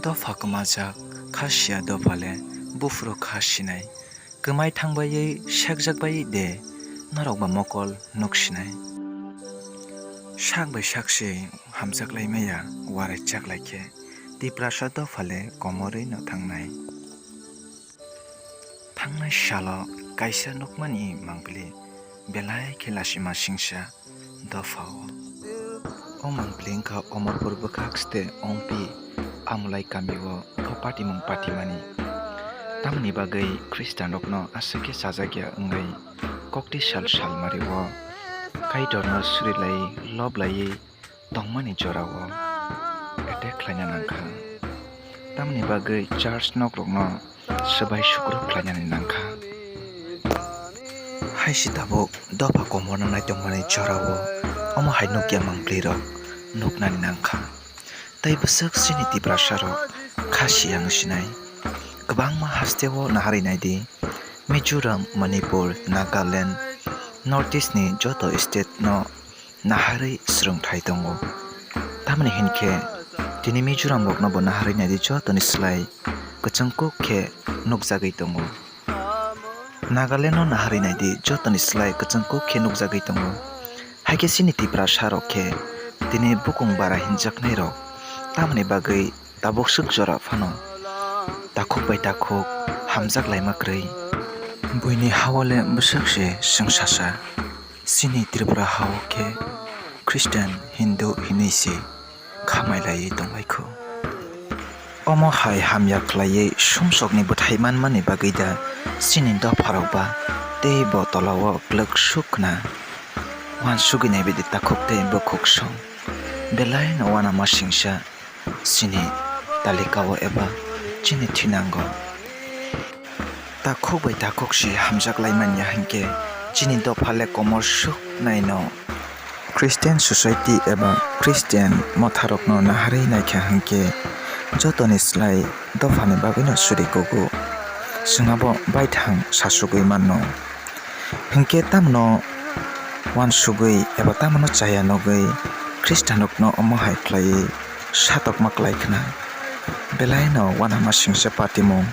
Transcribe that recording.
Dophao kemajak khasiya dophale bufro khasinai kemai thangbai sekjakbai de narokba mokol nuksinai sakbai sakse hamjaklaimaya warai chaklaikhe Tiprasa Dophale komoroi no thangnai salo kaisa nukmani mangpili belai khelasima singsa Dophao o mangpili wngkha omorpur bwkhakste ongpi amulai kamio patimung patimani tamni bagui Christian rokno asake sajakya wngnai kokti sal salmario kaitorno surilai loblai tongmani jorao attack khlaina nangkha tamni bagui church nokrokno sabai sukruk khlainani nangkha haisi tabuk Dophao komorna naitongmani jorao omo hai nukya mangpili rok nuknani nangkha tei bwsak sini Tiprasa rok khasi ang sinai kwbangma hasteo naharinai di Mizoram, Manipur, Nagaland, Northeast ni joto state no naharui swrwngthai tongo tamni hinkhe tini Mizoram rokno bo naharinai di joto ni slai kwchangkuk khe nukjagui tongo Nagaland no naharinai di joto ni slai kwchangkuk khe nukjagui tongo haike sini Tiprasa rok khe tini bukung bara hinjaknai rok tamni bagui taboksuk jora phano takhuk bai takhuk hamjaklaima krui buini hawale bwsakse sungsasa sini Tripura hao khe Christian Hindu hinui khamailai tonglaikho omo hai hamya khlaiwi sumsokni bwthai manmani bagui da sini Dophao rokba tei bo tolao glwksukna wansok nai bidi takhuk tei bukhuk song belai no wana masingsa sini talikao eba chini thinango takhuk bai takhuk si hamjaklaimanya hinkhe chini Dophale komor suknai no Christian society eba Christian motharokno naharui naikha hinkhe jotoni slai Dophani bagui no surikogo swngabo baithang sasugui manno hinkhe tamno wansugui eba tamno chaya nogui Christian rokno omo hai khlaiwi satokma klaikhna belai no wana masingsa patimung